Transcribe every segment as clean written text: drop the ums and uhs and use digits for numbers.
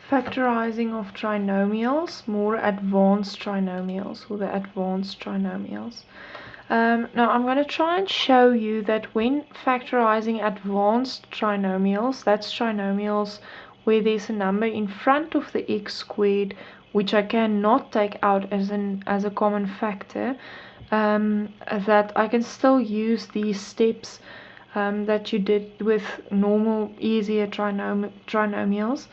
Factorizing of trinomials, more advanced trinomials, or the advanced trinomials. Now I'm going to try and show you that when factorizing advanced trinomials, that's trinomials where there's a number in front of the x squared which I cannot take out as a common factor, that I can still use these steps that you did with normal easier trinomials.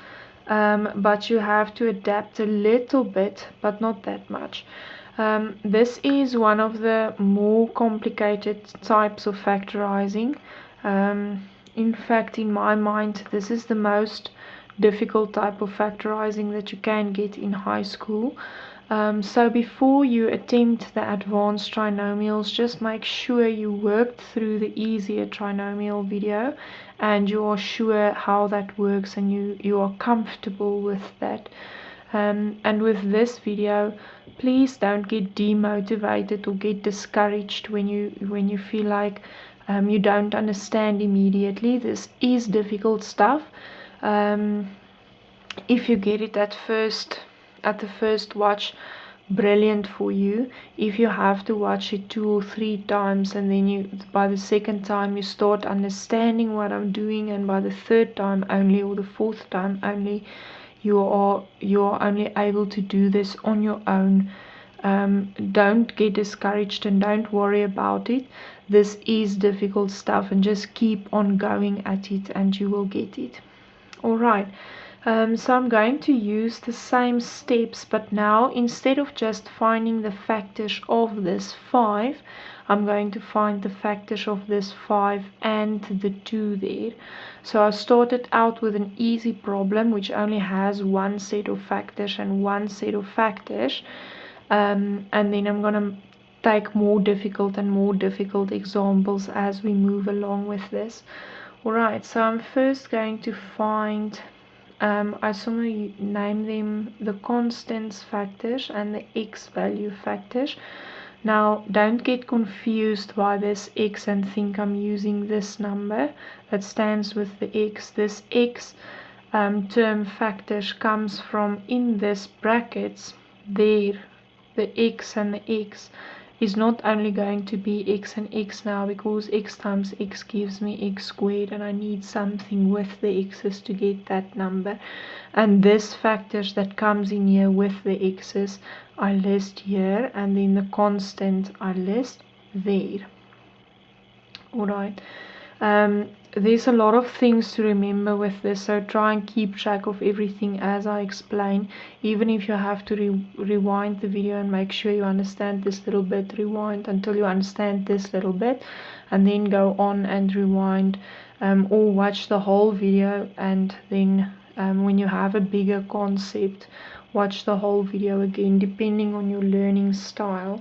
But you have to adapt a little bit, but not that much. This is one of the more complicated types of factorizing. In fact, in my mind, this is the most difficult type of factorizing that you can get in high school. So before you attempt the advanced trinomials, just make sure you worked through the easier trinomial video and you are sure how that works and you are comfortable with that. And with this video, please don't get demotivated or get discouraged when you feel like you don't understand immediately. This is difficult stuff. If you get it at the first watch, brilliant for you. If you have to watch it 2 or 3 times and then by the second time you start understanding what I'm doing, and by the third time only or the fourth time only you are only able to do this on your own, don't get discouraged and don't worry about it. This is difficult stuff, and just keep on going at it and you will get it. Alright. So I'm going to use the same steps, but now instead of just finding the factors of this 5, I'm going to find the factors of this 5 and the 2 there. So I started out with an easy problem which only has one set of factors and one set of factors, and then I'm going to take more difficult examples as we move along with this. Alright, so I'm first going to find, I somewhere name them the constants factors and the x value factors. Now don't get confused by this x and think I'm using this number that stands with the x. This x term factors comes from in this brackets there. The x and the x is not only going to be x and x now, because x times x gives me x squared and I need something with the x's to get that number, and this factors that comes in here with the x's I list here, and then the constant I list there. Alright, there's a lot of things to remember with this, so try and keep track of everything as I explain. Even if you have to rewind the video and make sure you understand this little bit, rewind until you understand this little bit and then go on and rewind, or watch the whole video, and then when you have a bigger concept, watch the whole video again, depending on your learning style.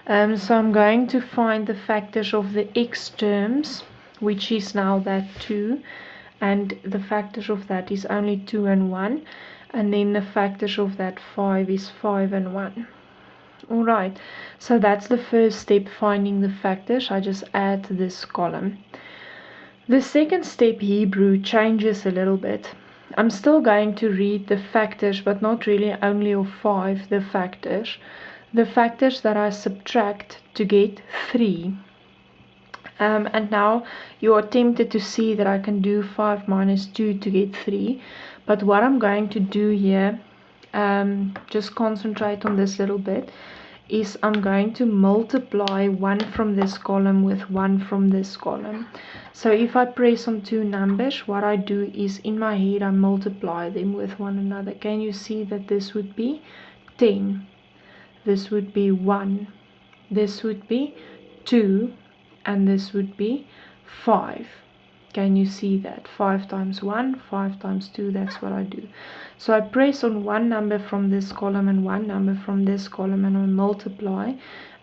So I'm going to find the factors of the x terms, which is now that 2, and the factors of that is only 2 and 1, and then the factors of that 5 is 5 and 1. Alright, so that's the first step, finding the factors. I just add this column. The second step, Hebrew, changes a little bit. I'm still going to read the factors, but not really only of 5, the factors that I subtract to get 3. And now you are tempted to see that I can do 5 minus 2 to get 3, but what I'm going to do here, just concentrate on this little bit, is I'm going to multiply 1 from this column with 1 from this column. So if I press on 2 numbers, what I do is in my head I multiply them with one another. Can you see that this would be 10, this would be 1, this would be 2, and this would be 5. Can you see that? 5 times 1, 5 times 2, that's what I do. So I press on one number from this column and one number from this column, and I multiply,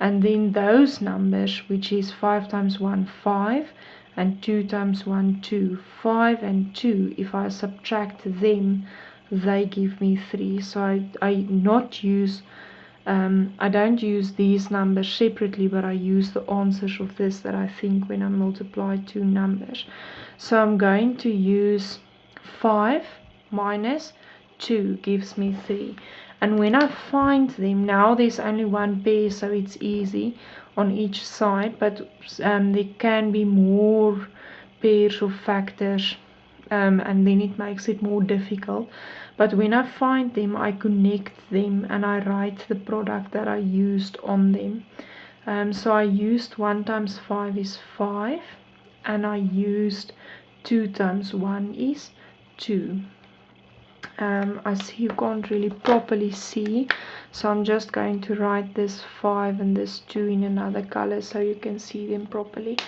and then those numbers, which is 5 times 1, 5, and 2 times 1, 2. 5 and 2, if I subtract them, they give me 3. So I don't use these numbers separately, but I use the answers of this that I think when I multiply 2 numbers. So I'm going to use 5 minus 2 gives me 3. And when I find them, now there's only one pair, so it's easy on each side, but there can be more pairs of factors, and then it makes it more difficult. But when I find them, I connect them and I write the product that I used on them. So I used 1 times 5 is 5, and I used 2 times 1 is 2. I see you can't really properly see, so I'm just going to write this 5 and this 2 in another color so you can see them properly.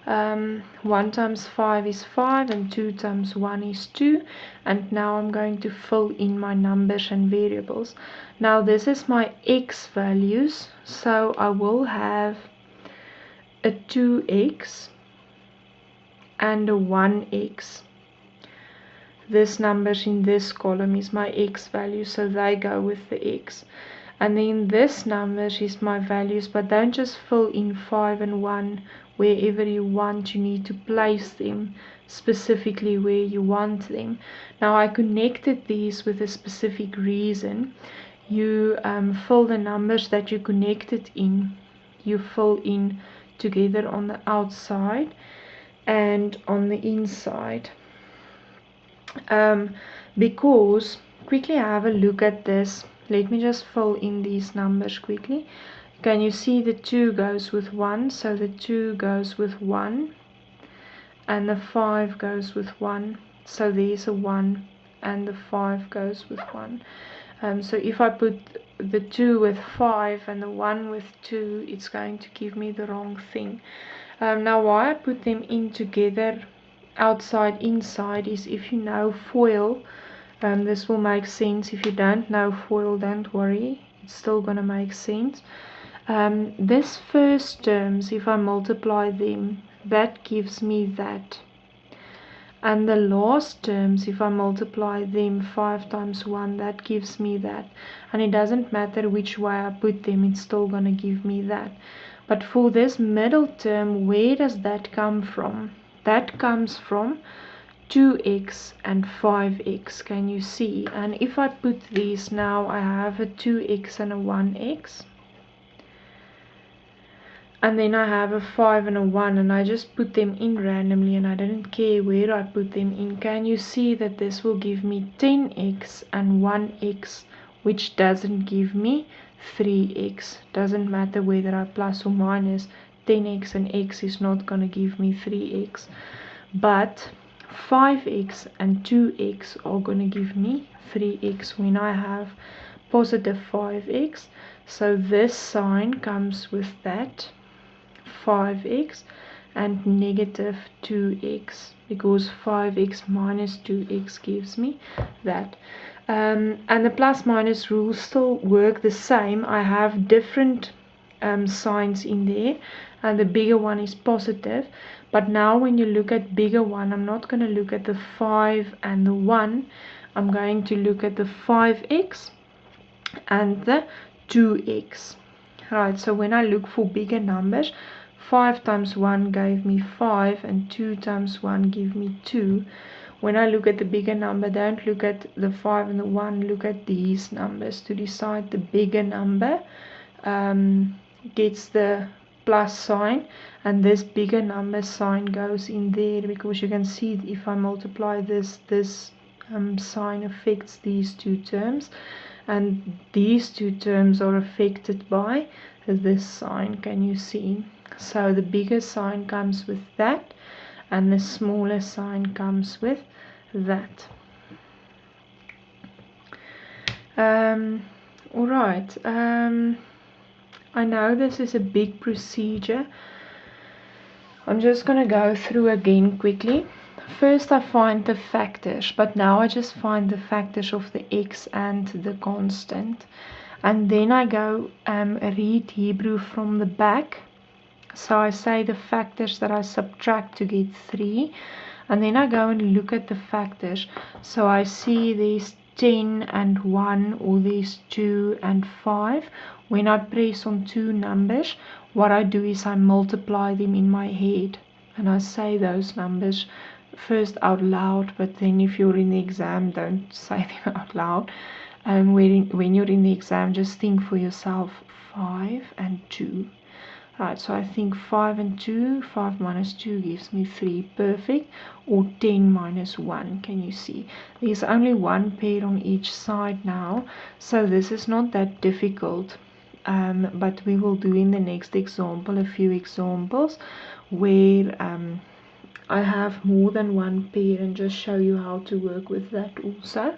1 times 5 is 5 and 2 times 1 is 2, and now I'm going to fill in my numbers and variables. Now this is my x values, so I will have a 2x and a 1x. This numbers in this column is my x value, so they go with the x. And then this numbers is my values, but don't just fill in 5 and 1 wherever you want. You need to place them specifically where you want them. Now I connected these with a specific reason. You fill the numbers that you connected in, you fill in together on the outside and on the inside. Because quickly have a look at this. Let me just fill in these numbers quickly. Can you see the 2 goes with 1, so the 2 goes with 1, and the 5 goes with 1, so there's a 1, and the 5 goes with 1. So if I put the 2 with 5 and the 1 with 2, it's going to give me the wrong thing. Now why I put them in together outside inside is, if you know FOIL, this will make sense. If you don't know FOIL, don't worry, it's still gonna make sense. This first terms, if I multiply them, that gives me that, and the last terms, if I multiply them, 5 times 1, that gives me that. And it doesn't matter which way I put them, it's still gonna give me that. But for this middle term, where does that come from? That comes from 2x and 5x, can you see? And if I put these now, I have a 2x and a 1x. And then I have a 5 and a 1, and I just put them in randomly, and I didn't care where I put them in. Can you see that this will give me 10x and 1x, which doesn't give me 3x. Doesn't matter whether I plus or minus, 10x and x is not going to give me 3x. But 5x and 2x are going to give me 3x when I have positive 5x. So this sign comes with that 5x and negative 2x, because 5x minus 2x gives me that. And the plus minus rules still work the same. I have different signs in there, and the bigger one is positive. But now when you look at bigger one, I'm not going to look at the 5 and the 1. I'm going to look at the 5x and the 2x. Right, so when I look for bigger numbers, 5 times 1 gave me 5, and 2 times 1 gave me 2. When I look at the bigger number, don't look at the 5 and the 1, look at these numbers to decide the bigger number gets the plus sign, and this bigger number sign goes in there, because you can see if I multiply this sign affects these two terms, and these two terms are affected by this sign. Can you see? So the bigger sign comes with that, and the smaller sign comes with that. Alright, I know this is a big procedure. I'm just going to go through again quickly. First I find the factors, but now I just find the factors of the x and the constant. And then I go read Hebrew from the back. So I say the factors that I subtract to get 3. And then I go and look at the factors. So I see there's 10 and 1, or there's 2 and 5. When I press on two numbers, what I do is I multiply them in my head. And I say those numbers first out loud, but then if you're in the exam, don't say them out loud. When you're in the exam, just think for yourself, 5 and 2. Right, so I think 5 and 2, 5 minus 2 gives me 3, perfect, or 10 minus 1, can you see? There's only one pair on each side now, so this is not that difficult, but we will do in the next example a few examples where I have more than one pair and just show you how to work with that also.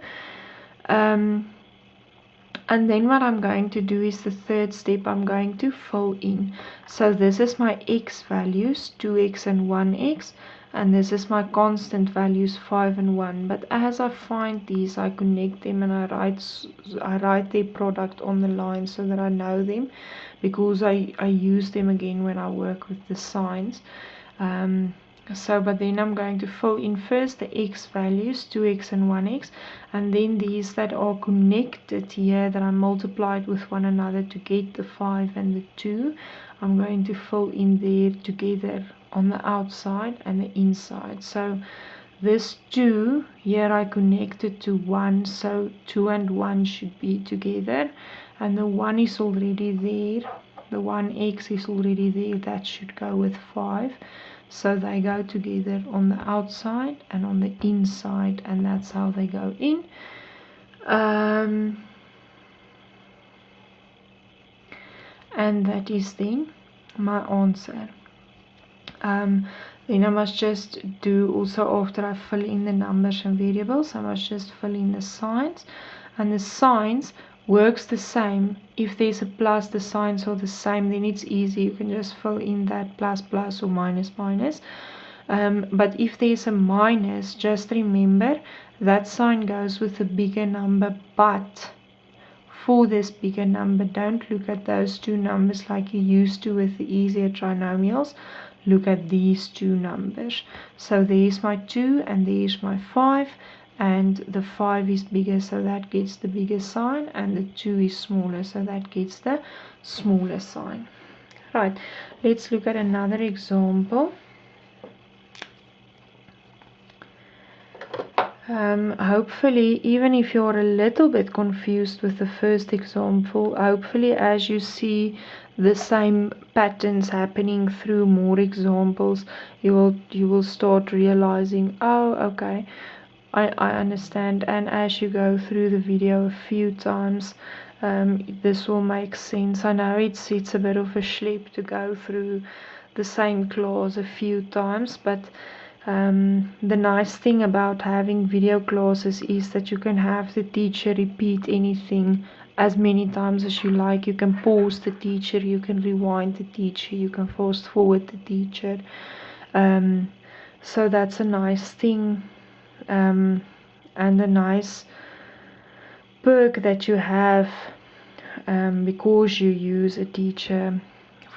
And then what I'm going to do is the third step, I'm going to fill in. So this is my x values, 2x and 1x, and this is my constant values, 5 and 1. But as I find these, I connect them and I write their product on the line so that I know them, because I use them again when I work with the signs. But then I'm going to fill in first the x values, 2x and 1x, and then these that are connected here that I multiplied with one another to get the 5 and the 2, I'm going to fill in there together on the outside and the inside. So this 2 here I connected to 1, so 2 and 1 should be together, and the 1 is already there, the 1x is already there, that should go with 5. So they go together on the outside and on the inside, and that's how they go in. And that is then my answer. Then I must just do also, after I fill in the numbers and variables, I must just fill in the signs, and the signs works the same. If there's a plus, the signs are the same, then it's easy, you can just fill in that plus plus or minus minus. But if there's a minus, just remember that sign goes with a bigger number, but for this bigger number, don't look at those two numbers like you used to with the easier trinomials. Look at these two numbers. So there's my 2 and there's my 5, and the 5 is bigger, so that gets the bigger sign, and the 2 is smaller, so that gets the smaller sign. Right, let's look at another example. Hopefully, even if you're a little bit confused with the first example, hopefully as you see the same patterns happening through more examples, you will start realizing, oh, okay, I understand. And as you go through the video a few times, this will make sense. I know it's a bit of a schlep to go through the same class a few times, but the nice thing about having video classes is that you can have the teacher repeat anything as many times as you like. You can pause the teacher, you can rewind the teacher, you can fast forward the teacher. So that's a nice thing, and a nice perk that you have because you use a teacher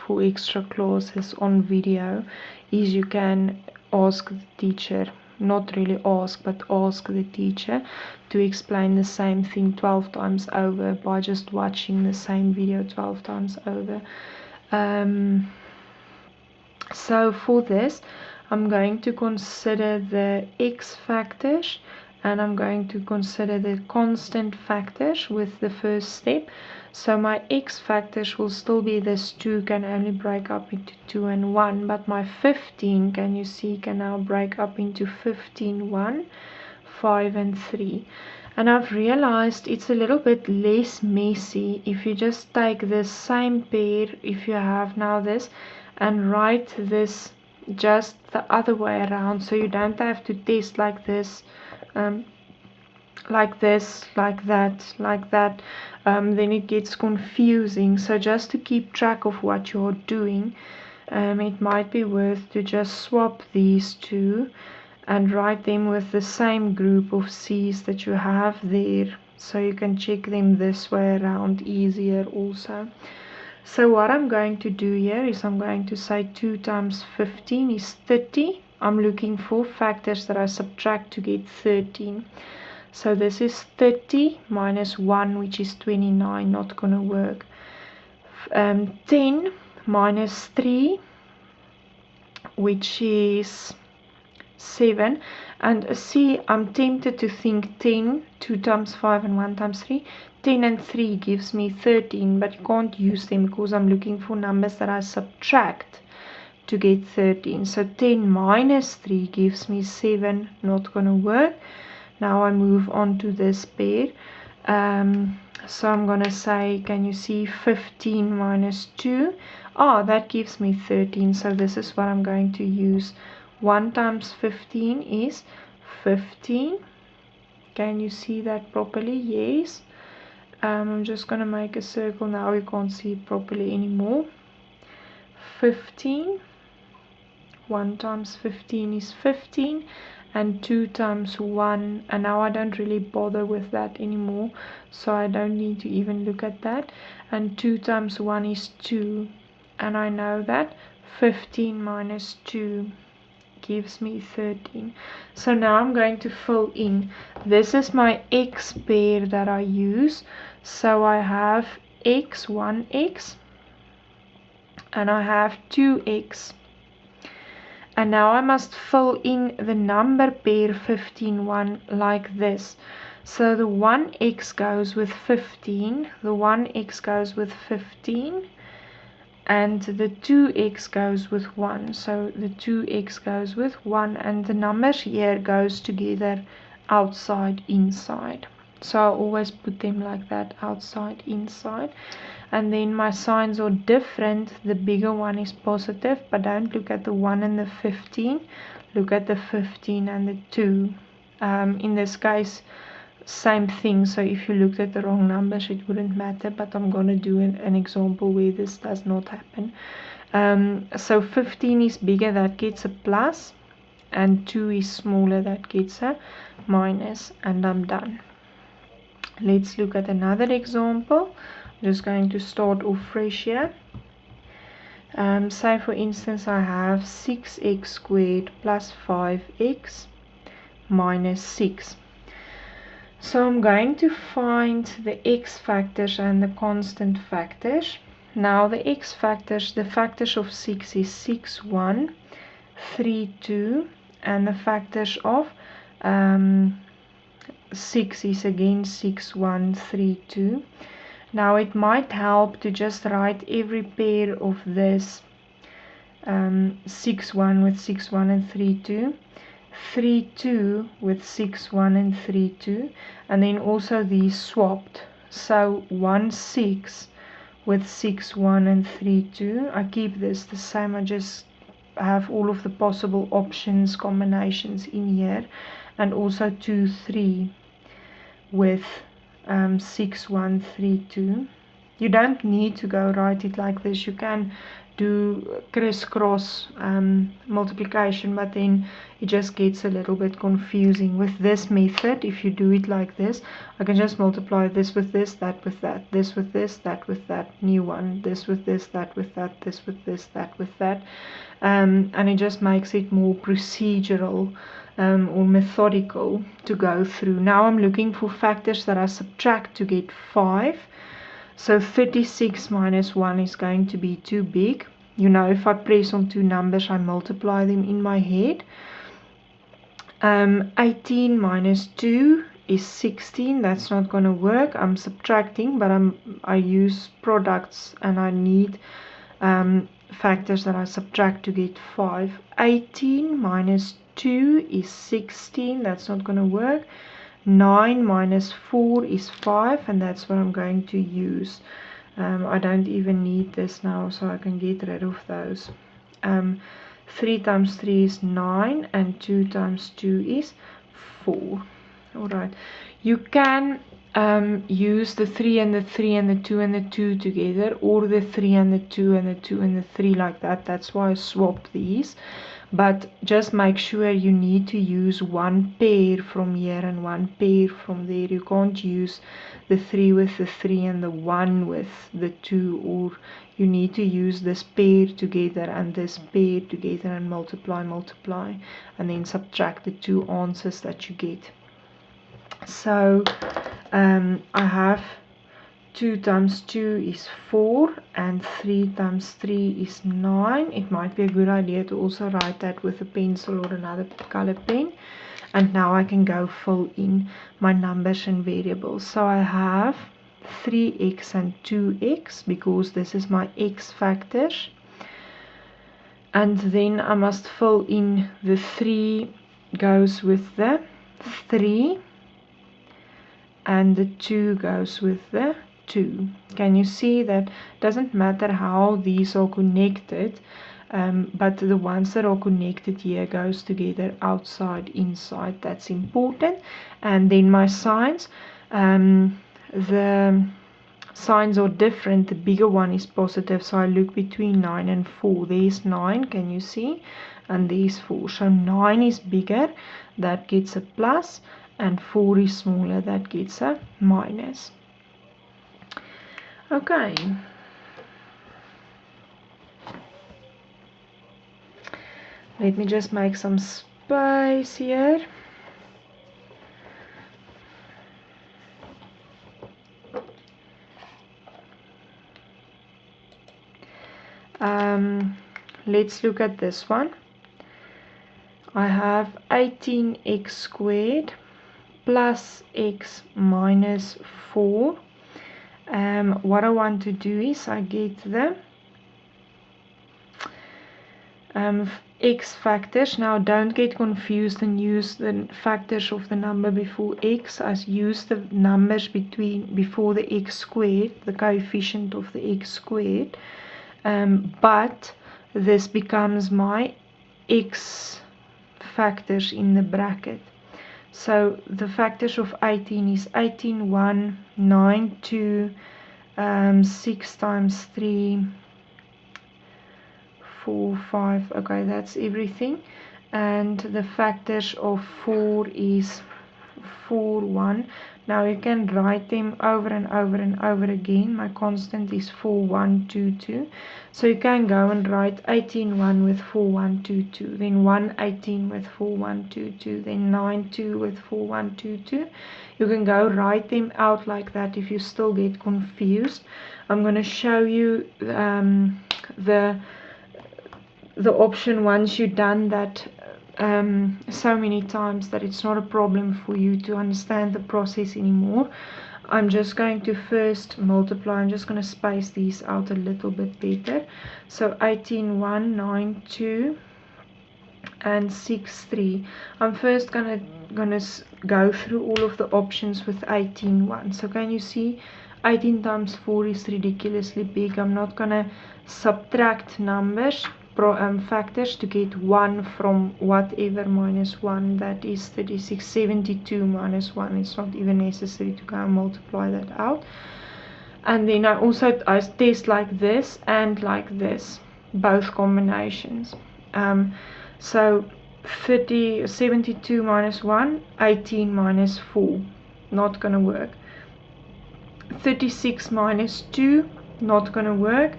for extra classes on video, is you can ask the teacher, not really ask, but ask the teacher to explain the same thing 12 times over by just watching the same video 12 times over. So for this, I'm going to consider the x factors, and I'm going to consider the constant factors with the first step. So my x factors will still be this 2 can only break up into 2 and 1, but my 15, can you see, can now break up into 15, 1, 5 and 3. And I've realized it's a little bit less messy if you just take this same pair, if you have now this, and write this just the other way around, so you don't have to test like this, like this, like that, then it gets confusing. So just to keep track of what you're doing, it might be worth to just swap these two and write them with the same group of C's that you have there, so you can check them this way around easier also. So what I'm going to do here is I'm going to say 2 times 15 is 30. I'm looking for factors that I subtract to get 13. So this is 30 minus 1, which is 29, not going to work. 10 minus 3, which is 7. And see, I'm tempted to think 10, 2 times 5 and 1 times 3. 10 and 3 gives me 13, but you can't use them because I'm looking for numbers that I subtract to get 13. So 10 minus 3 gives me 7, not going to work. Now I move on to this pair. So I'm going to say, can you see 15 minus 2? Oh, that gives me 13. So this is what I'm going to use. 1 times 15 is 15. Can you see that properly? Yes. I'm just going to make a circle now. You can't see it properly anymore. 15. 1 times 15 is 15. And 2 times 1, and now I don't really bother with that anymore, so I don't need to even look at that. And 2 times 1 is 2, and I know that 15 minus 2 gives me 13. So now I'm going to fill in. This is my x pair that I use. So I have x, 1x, and I have 2x. And now I must fill in the number pair 15, 1 like this. So the 1x goes with 15, the 1x goes with 15, and the 2x goes with 1. So the 2x goes with 1, and the numbers here goes together outside, inside. So I always put them like that, outside, inside. And then my signs are different. The bigger one is positive, but don't look at the 1 and the 15. Look at the 15 and the 2. In this case, same thing. So if you looked at the wrong numbers, it wouldn't matter. But I'm going to do an example where this does not happen. So 15 is bigger, that gets a plus. And 2 is smaller, that gets a minus. And I'm done. Let's look at another example. Just going to start off fresh here. Say for instance I have 6x squared plus 5x minus 6. So I'm going to find the x factors and the constant factors. Now the x factors, the factors of 6 is 6, 1, 3, 2, and the factors of 6 is again 6, 1, 3, 2. Now it might help to just write every pair of this 6, 1 with 6, 1 and 3, 2, 3, 2 with 6, 1 and 3, 2, and then also these swapped. So 1, 6 with 6, 1 and 3, 2. I keep this the same, I just have all of the possible options, combinations in here, and also 2, 3 with 6, 1, 3, 2. You don't need to go write it like this. You can do crisscross multiplication, but then it just gets a little bit confusing. With this method, if you do it like this, I can just multiply this with this, that with that, this with this, that with that, new one, this with this, that with that, this with this, that with that, and it just makes it more procedural or methodical to go through. Now I'm looking for factors that I subtract to get 5. So 36 minus 1 is going to be too big. You know, if I press on two numbers, I multiply them in my head. 18 minus 2 is 16. That's not going to work. I'm subtracting, but I use products and I need factors that I subtract to get 5. 18 minus 2 is 16. That's not going to work. 9 minus 4 is 5, and that's what I'm going to use. I don't even need this now, so I can get rid of those. 3 times 3 is 9, and 2 times 2 is 4. Alright, you can use the 3 and the 3 and the 2 and the 2 together, or the 3 and the 2 and the 2 and the 3 like that. That's why I swapped these. But just make sure you need to use one pair from here and one pair from there. You can't use the 3 with the 3 and the 1 with the 2, or you need to use this pair together and this pair together and multiply, and then subtract the two answers that you get. So I have 2 times 2 is 4, and 3 times 3 is 9. It might be a good idea to also write that with a pencil or another color pen. And now I can go fill in my numbers and variables. So I have 3x and 2x because this is my x factors. And then I must fill in the 3 goes with the 3 and the 2 goes with the 2. Can you see that it doesn't matter how these are connected, but the ones that are connected here goes together outside, inside. That's important. And then my signs, the signs are different. The bigger one is positive, so I look between 9 and 4. There's 9, can you see? And there's 4. So 9 is bigger, that gets a plus, and 4 is smaller, that gets a minus. Okay. Let me just make some space here. Let's look at this one. I have 18x squared plus x minus 4. What I want to do is I get the x factors. Now don't get confused and use the factors of the number before x. I use the numbers before the x squared, the coefficient of the x squared. But this becomes my x factors in the bracket. So the factors of 18 is 18, 1, 9, 2, 6 times 3, 4, 5. Okay, that's everything. And the factors of 4 is 4, 1. Now you can write them over and over and over again. My constant is 4, 1, 2, 2. So you can go and write 18, 1 with 4, 1, 2, 2. Then 1, 18 with 4, 1, 2, 2. Then 9, 2 with 4, 1, 2, 2. You can go write them out like that if you still get confused. I'm going to show you the option once you've done that so many times that it's not a problem for you to understand the process anymore. I'm just going to first multiply. I'm just going to space these out a little bit better. So 18, 1, 9, 2 and 6, 3. I'm first gonna go through all of the options with 18, 1. So can you see 18 times 4 is ridiculously big. I'm not gonna subtract numbers, factors to get 1 from whatever minus 1, that is 36. 72 minus 1, it's not even necessary to go and multiply that out. And then I test like this and like this, both combinations. So 72 minus 1, 18 minus 4, not gonna work. 36 minus 2, not gonna work.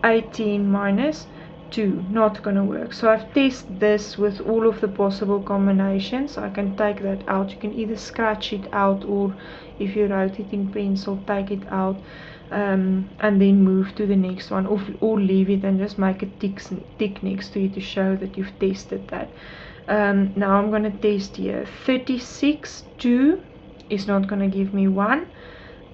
18 minus 2, not gonna work. So I've tested this with all of the possible combinations. I can take that out. You can either scratch it out, or if you wrote it in pencil, take it out, and then move to the next one, or leave it and just make a tick next to it to show that you've tested that. Now I'm gonna test here. 36, 2 is not gonna give me 1.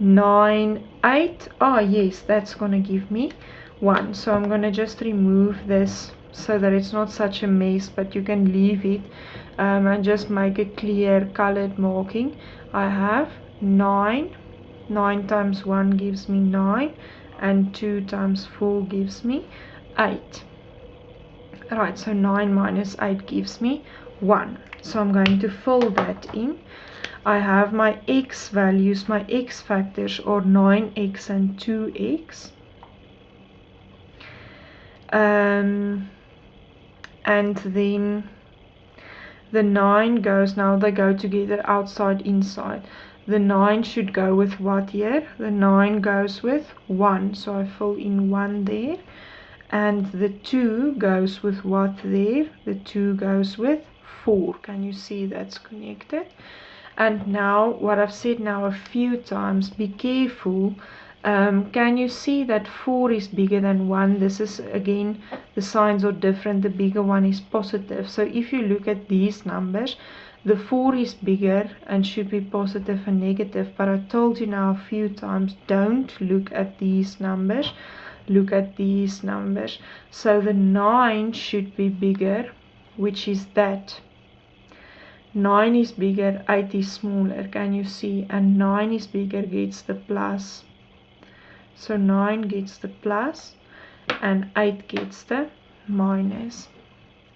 9, 8, oh yes, that's gonna give me 1. So I'm gonna just remove this so that it's not such a mess, but you can leave it and just make a clear colored marking. I have 9. 9 times 1 gives me 9, and 2 times 4 gives me 8. Right, so 9 minus 8 gives me 1. So I'm going to fill that in. I have my x values, my x factors are 9x and 2x. And then the 9 goes, now they go together outside, inside. The 9 should go with what here? The 9 goes with 1, so I fill in 1 there. And the 2 goes with what there? The 2 goes with 4. Can you see that's connected? And now, what I've said now a few times, be careful Can you see that 4 is bigger than 1? This is, again, the signs are different. The bigger one is positive. So if you look at these numbers, the 4 is bigger and should be positive and negative. But I told you now a few times, don't look at these numbers. Look at these numbers. So the 9 should be bigger, which is that. 9 is bigger, 8 is smaller. Can you see? And 9 is bigger, gets the plus. So 9 gets the plus and 8 gets the minus.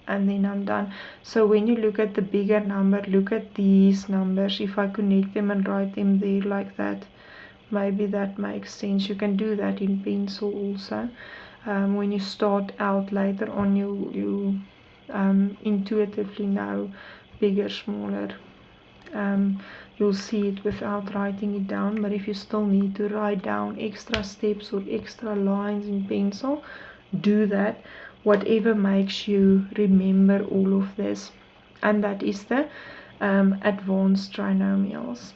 And then I'm done. So when you look at the bigger number, look at these numbers. If I connect them and write them there like that, maybe that makes sense. You can do that in pencil also. When you start out later on, you intuitively know bigger, smaller. You'll see it without writing it down, but if you still need to write down extra steps or extra lines in pencil, do that. Whatever makes you remember all of this. And that is the advanced trinomials.